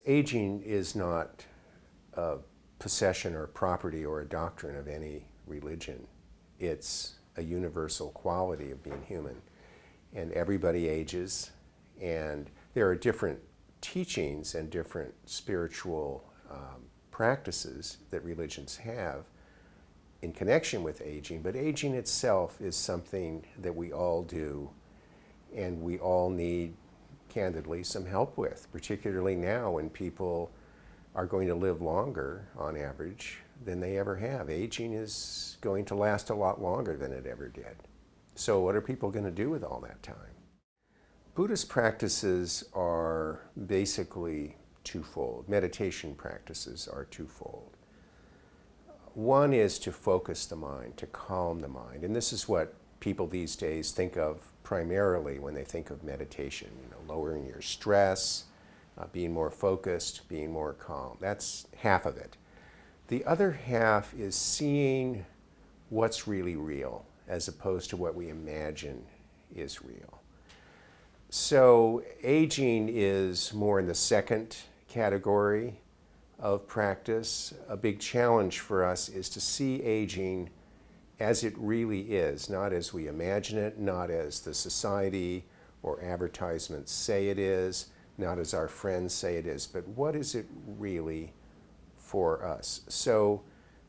Aging is not a possession or property or a doctrine of any religion. It's a universal quality of being human. And everybody ages, and there are different teachings and different spiritual practices that religions have in connection with aging, but aging itself is something that we all do and we all need, candidly, some help with, particularly now when people are going to live longer on average than they ever have. Aging is going to last a lot longer than it ever did. So what are people going to do with all that time? Buddhist practices are basically twofold. Meditation practices are twofold. One is to focus the mind, to calm the mind. And this is what people these days think of primarily when they think of meditation. Lowering your stress, being more focused, being more calm. That's half of it. The other half is seeing what's really real as opposed to what we imagine is real. So aging is more in the second category of practice. A big challenge for us is to see aging as it really is, not as we imagine it, not as the society or advertisements say it is, not as our friends say it is, but what is it really for us? So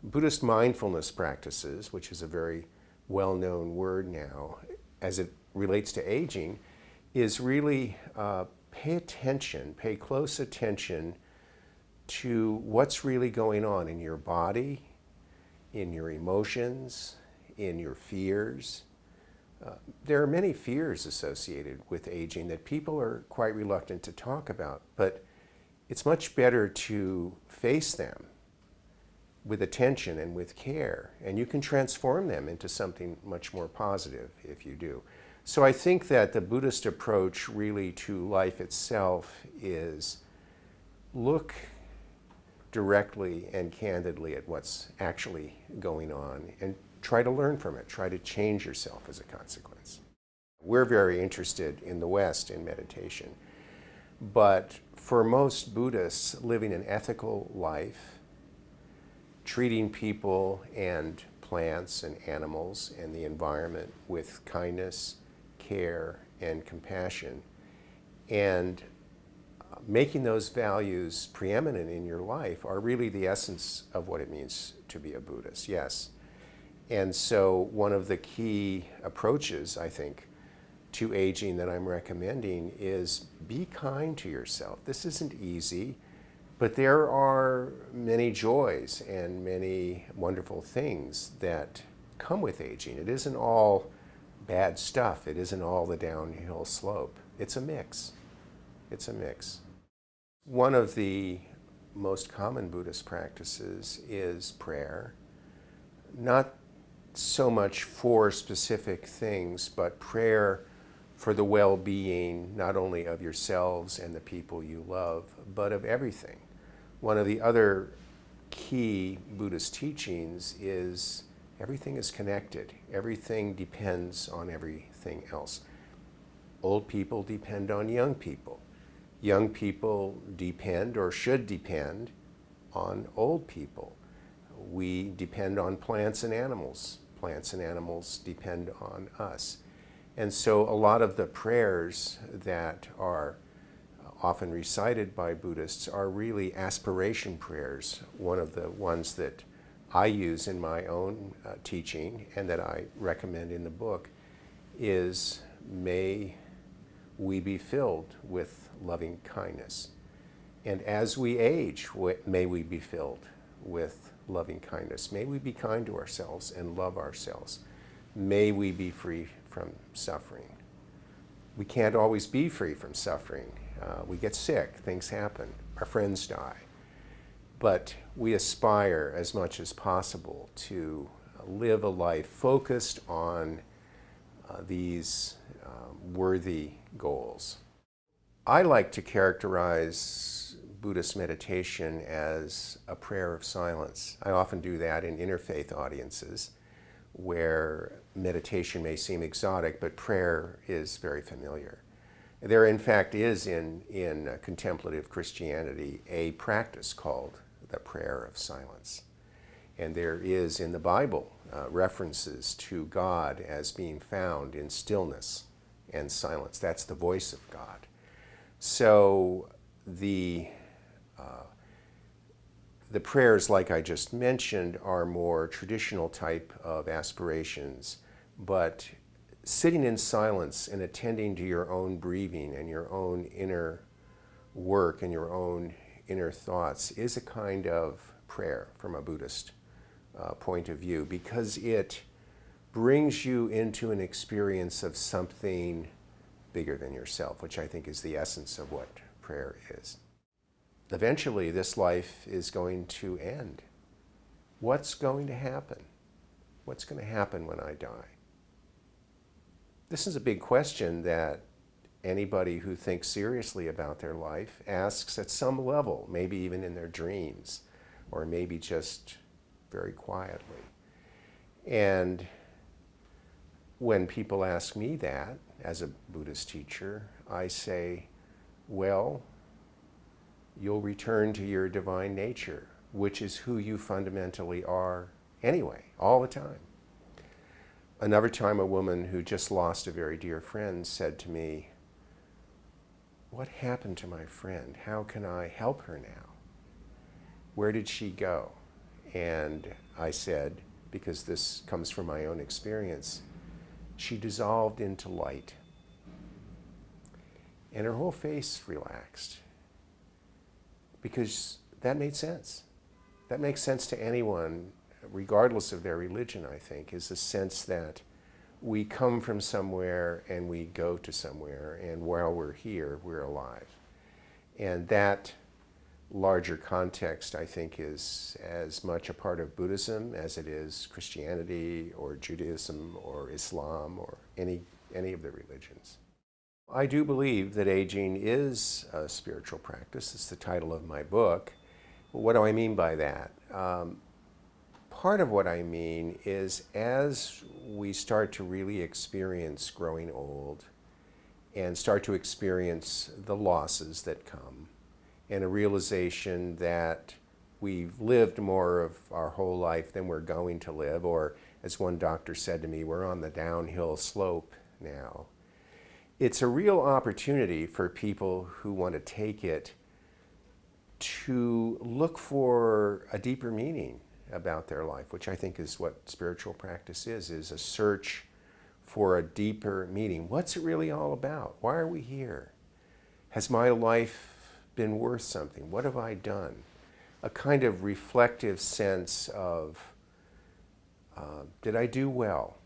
Buddhist mindfulness practices, which is a very well-known word now as it relates to aging, is really pay close attention to what's really going on in your body, in your emotions, in your fears. There are many fears associated with aging that people are quite reluctant to talk about, but it's much better to face them with attention and with care, and you can transform them into something much more positive if you do. So I think that the Buddhist approach really to life itself is look directly and candidly at what's actually going on and try to learn from it, try to change yourself as a consequence. We're very interested in the West in meditation, but for most Buddhists, living an ethical life, treating people and plants and animals and the environment with kindness, care, and compassion, and making those values preeminent in your life are really the essence of what it means to be a Buddhist, yes. And so one of the key approaches, I think, to aging that I'm recommending is be kind to yourself. This isn't easy, but there are many joys and many wonderful things that come with aging. It isn't all bad stuff. It isn't all the downhill slope. It's a mix. It's a mix. One of the most common Buddhist practices is prayer. Not so much for specific things, but prayer for the well-being not only of yourselves and the people you love, but of everything. One of the other key Buddhist teachings is everything is connected. Everything depends on everything else. Old people depend on young people. Young people depend or should depend on old people. We depend on plants and animals. Plants and animals depend on us. And so a lot of the prayers that are often recited by Buddhists are really aspiration prayers. One of the ones that I use in my own teaching and that I recommend in the book is, may we be filled with loving kindness. And as we age, may we be filled with loving kindness. May we be kind to ourselves and love ourselves. May we be free from suffering. We can't always be free from suffering. We get sick, things happen, our friends die. But we aspire as much as possible to live a life focused on these worthy goals. I like to characterize Buddhist meditation as a prayer of silence. I often do that in interfaith audiences where meditation may seem exotic, but prayer is very familiar. There, in fact, is in contemplative Christianity a practice called the prayer of silence. And there is in the Bible references to God as being found in stillness and silence. That's the voice of God. So the prayers, like I just mentioned, are more traditional type of aspirations, but sitting in silence and attending to your own breathing and your own inner work and your own inner thoughts is a kind of prayer from a Buddhist point of view, because it brings you into an experience of something bigger than yourself, which I think is the essence of what prayer is. Eventually, this life is going to end. What's going to happen? What's going to happen when I die? This is a big question that anybody who thinks seriously about their life asks at some level, maybe even in their dreams, or maybe just very quietly. And when people ask me that, as a Buddhist teacher, I say, well, you'll return to your divine nature, which is who you fundamentally are anyway, all the time. Another time, a woman who just lost a very dear friend said to me, what happened to my friend? How can I help her now? Where did she go? And I said, because this comes from my own experience, she dissolved into light. And her whole face relaxed. Because that made sense. That makes sense to anyone, regardless of their religion, I think, is the sense that we come from somewhere and we go to somewhere, and while we're here, we're alive. And that larger context, I think, is as much a part of Buddhism as it is Christianity or Judaism or Islam or any of the religions. I do believe that aging is a spiritual practice. It's the title of my book. What do I mean by that? Part of what I mean is as we start to really experience growing old and start to experience the losses that come, and a realization that we've lived more of our whole life than we're going to live, or as one doctor said to me, we're on the downhill slope now. It's a real opportunity for people who want to take it to look for a deeper meaning about their life, which I think is what spiritual practice is a search for a deeper meaning. What's it really all about? Why are we here? Has my life been worth something? What have I done? A kind of reflective sense of, did I do well?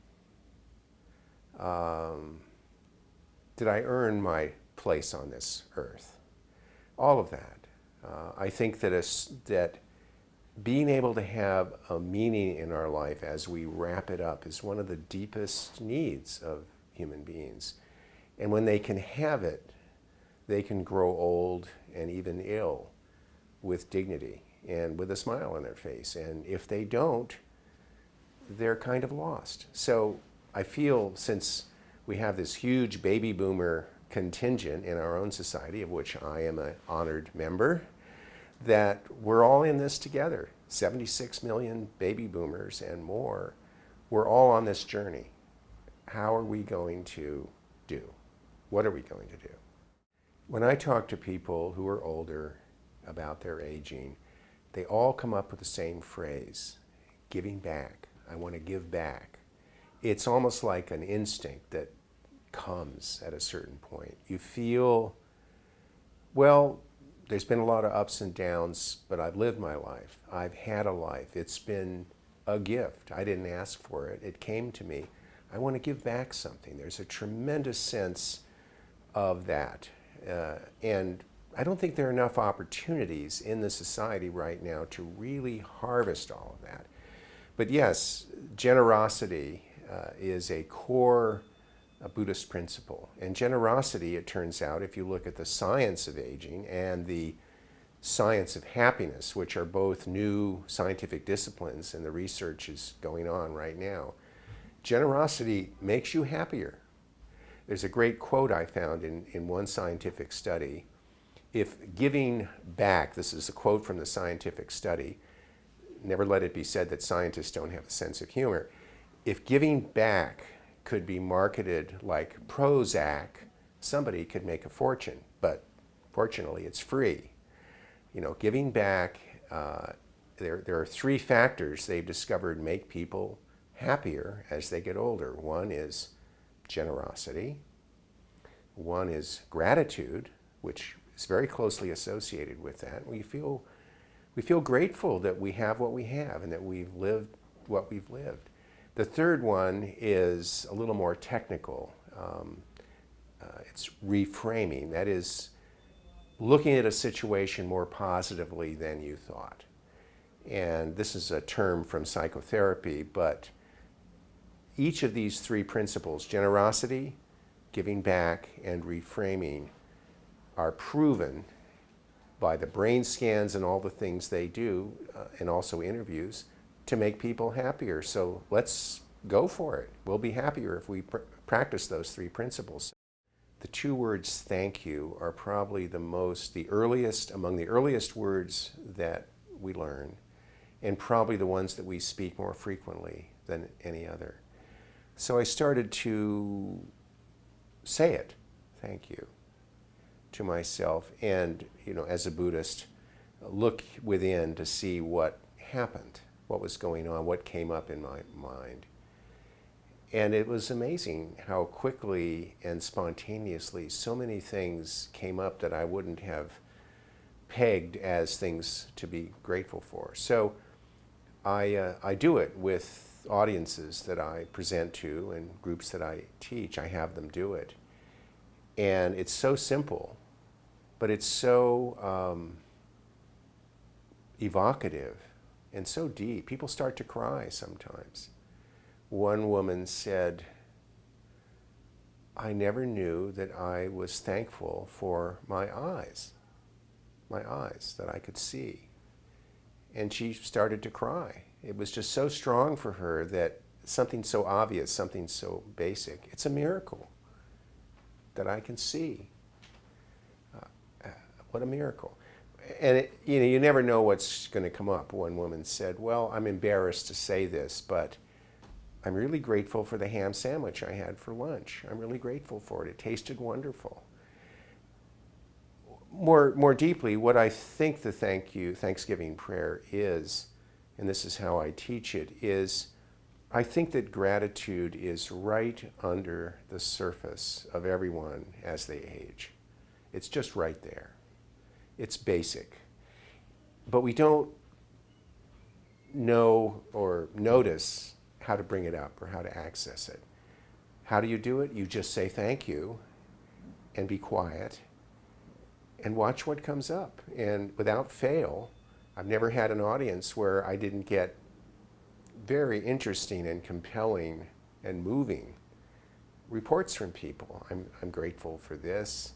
Did I earn my place on this earth? All of that. I think that being able to have a meaning in our life as we wrap it up is one of the deepest needs of human beings. And when they can have it, they can grow old and even ill with dignity and with a smile on their face. And if they don't, they're kind of lost. So I feel, since we have this huge baby boomer contingent in our own society, of which I am an honored member, that we're all in this together. 76 million baby boomers and more. We're all on this journey. How are we going to do? What are we going to do? When I talk to people who are older about their aging, they all come up with the same phrase, giving back. I want to give back. It's almost like an instinct that comes at a certain point. You feel, well, there's been a lot of ups and downs, but I've lived my life. I've had a life. It's been a gift. I didn't ask for it. It came to me. I want to give back something. There's a tremendous sense of that. And I don't think there are enough opportunities in the society right now to really harvest all of that. But yes, generosity is a core Buddhist principle. And generosity, it turns out, if you look at the science of aging and the science of happiness, which are both new scientific disciplines, and the research is going on right now, generosity makes you happier. There's a great quote I found in one scientific study. If giving back, this is a quote from the scientific study, never let it be said that scientists don't have a sense of humor. If giving back could be marketed like Prozac, somebody could make a fortune, but fortunately it's free. You know, giving back, there are three factors they've discovered make people happier as they get older. One is generosity. One is gratitude, which is very closely associated with that. We feel grateful that we have what we have and that we've lived what we've lived. The third one is a little more technical. It's reframing. That is looking at a situation more positively than you thought. And this is a term from psychotherapy, but each of these three principles, generosity, giving back, and reframing, are proven by the brain scans and all the things they do, and also interviews, to make people happier. So let's go for it. We'll be happier if we practice those three principles. The two words thank you are probably among the earliest words that we learn, and probably the ones that we speak more frequently than any other. So I started to say it, thank you, to myself, and, you know, as a Buddhist, look within to see what happened, what was going on, what came up in my mind. And it was amazing how quickly and spontaneously so many things came up that I wouldn't have pegged as things to be grateful for. So I do it with audiences that I present to and groups that I teach. I have them do it. And it's so simple, but it's so evocative and so deep. People start to cry sometimes. One woman said, I never knew that I was thankful for my eyes, that I could see. And she started to cry. It was just so strong for her that something so obvious, something so basic, it's a miracle that I can see. What a miracle. And you never know what's going to come up. One woman said, well, I'm embarrassed to say this, but I'm really grateful for the ham sandwich I had for lunch. I'm really grateful for it. It tasted wonderful. More deeply, what I think the Thanksgiving prayer is, and this is how I teach it, is I think that gratitude is right under the surface of everyone as they age. It's just right there. It's basic. But we don't know or notice how to bring it up or how to access it. How do you do it? You just say thank you and be quiet and watch what comes up. And without fail, I've never had an audience where I didn't get very interesting and compelling and moving reports from people. I'm grateful for this.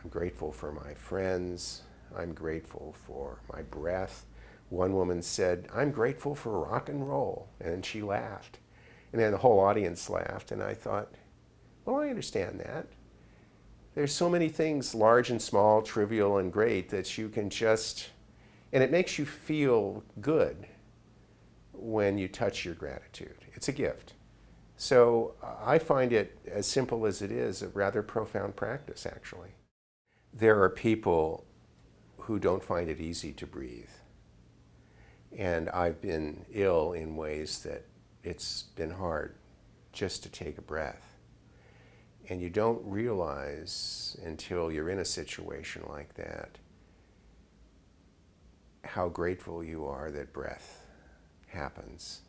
I'm grateful for my friends. I'm grateful for my breath. One woman said, I'm grateful for rock and roll. And she laughed. And then the whole audience laughed. And I thought, well, I understand that. There's so many things, large and small, trivial and great, that you can just, and it makes you feel good when you touch your gratitude. It's a gift. So I find it, as simple as it is, a rather profound practice, actually. There are people who don't find it easy to breathe. And I've been ill in ways that it's been hard just to take a breath. And you don't realize until you're in a situation like that how grateful you are that breath happens.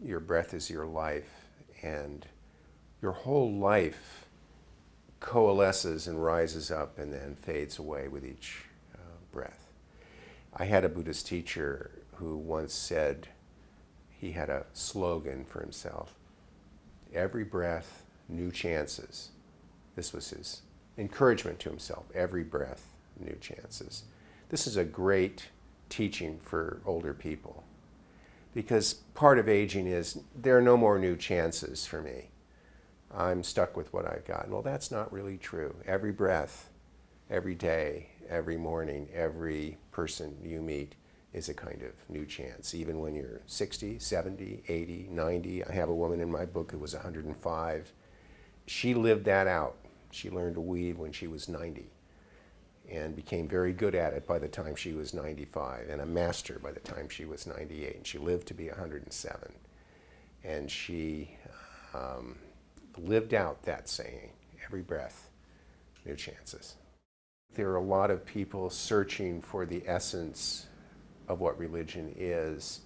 Your breath is your life, and your whole life coalesces and rises up and then fades away with each breath. I had a Buddhist teacher who once said, he had a slogan for himself, every breath, new chances. This was his encouragement to himself, every breath, new chances. This is a great teaching for older people, because part of aging is there are no more new chances for me. I'm stuck with what I've got. Well, that's not really true. Every breath, every day, every morning, every person you meet is a kind of new chance. Even when you're 60, 70, 80, 90. I have a woman in my book who was 105. She lived that out. She learned to weave when she was 90 and became very good at it by the time she was 95, and a master by the time she was 98. And she lived to be 107. And she lived out that saying, every breath, new chances. There are a lot of people searching for the essence of what religion is,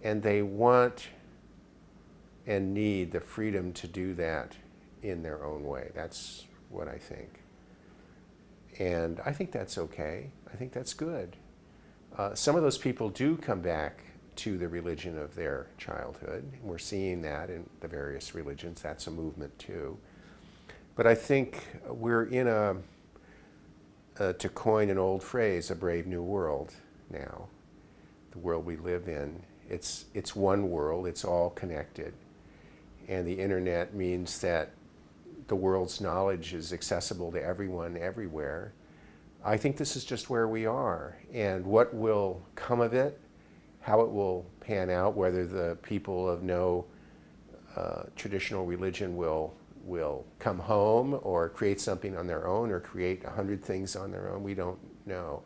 and they want and need the freedom to do that in their own way. That's what I think. And I think that's okay. I think that's good. Some of those people do come back to the religion of their childhood. We're seeing that in the various religions. That's a movement too. But I think we're in to coin an old phrase, a brave new world now. The world we live in, it's one world, it's all connected. And the internet means that the world's knowledge is accessible to everyone, everywhere. I think this is just where we are. And what will come of it, how it will pan out, whether the people of no traditional religion will come home or create something on their own or create 100 things on their own, we don't know.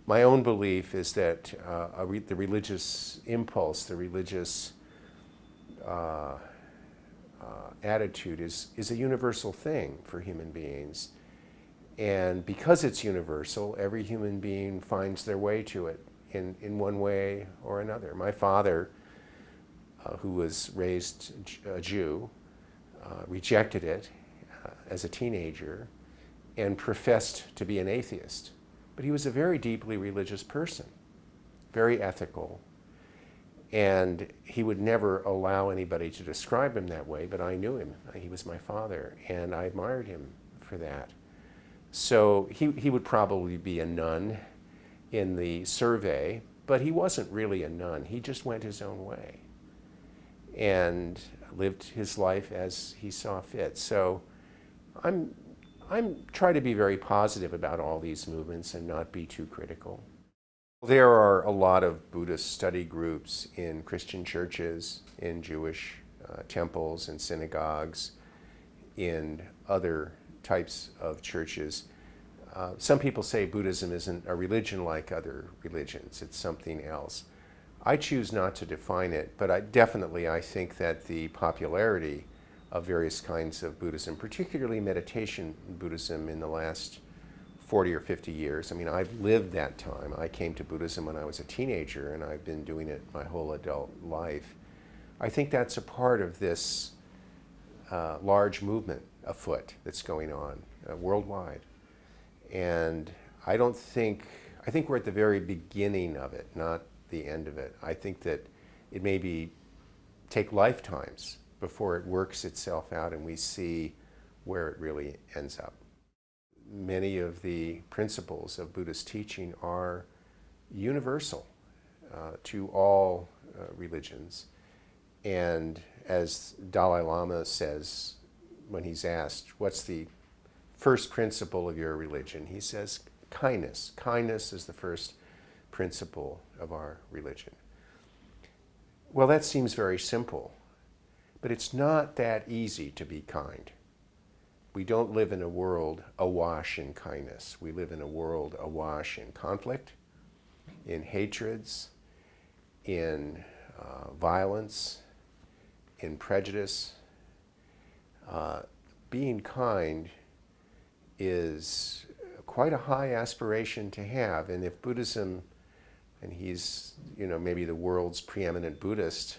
My own belief is that the religious impulse, the religious attitude is a universal thing for human beings. And because it's universal, every human being finds their way to it in one way or another. My father, who was raised a Jew, rejected it as a teenager and professed to be an atheist. But he was a very deeply religious person, very ethical, and he would never allow anybody to describe him that way, but I knew him. He was my father, and I admired him for that. So he would probably be a nun in the survey, but he wasn't really a nun. He just went his own way and lived his life as he saw fit. So I'm trying to be very positive about all these movements and not be too critical. There are a lot of Buddhist study groups in Christian churches, in Jewish temples and synagogues, in other types of churches. Some people say Buddhism isn't a religion like other religions, it's something else. I choose not to define it, but I think that the popularity of various kinds of Buddhism, particularly meditation Buddhism in the last 40 or 50 years. I mean, I've lived that time. I came to Buddhism when I was a teenager, and I've been doing it my whole adult life. I think that's a part of this large movement afoot that's going on worldwide. And I think we're at the very beginning of it, not the end of it. I think that it may take lifetimes before it works itself out and we see where it really ends up. Many of the principles of Buddhist teaching are universal to all religions. And as Dalai Lama says when he's asked, what's the first principle of your religion? He says, kindness. Kindness is the first principle of our religion. Well, that seems very simple, but it's not that easy to be kind. We don't live in a world awash in kindness. We live in a world awash in conflict, in hatreds, in violence, in prejudice. Being kind is quite a high aspiration to have, and if Buddhism, and he's maybe the world's preeminent Buddhist,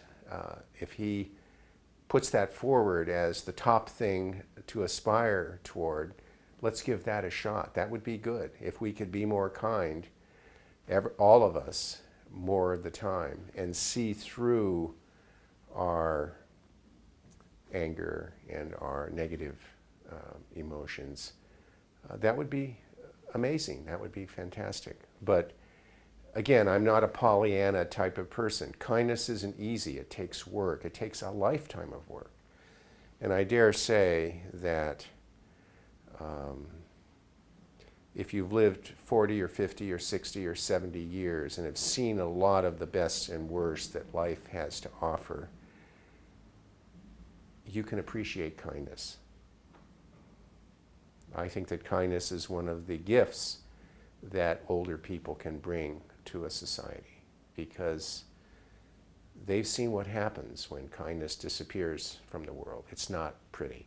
if he puts that forward as the top thing to aspire toward, let's give that a shot. That would be good. If we could be more kind, all of us, more of the time, and see through our anger and our negative emotions, that would be amazing. That would be fantastic. But again, I'm not a Pollyanna type of person. Kindness isn't easy. It takes work. It takes a lifetime of work. And I dare say that if you've lived 40 or 50 or 60 or 70 years and have seen a lot of the best and worst that life has to offer, you can appreciate kindness. I think that kindness is one of the gifts that older people can bring to a society, because they've seen what happens when kindness disappears from the world. It's not pretty.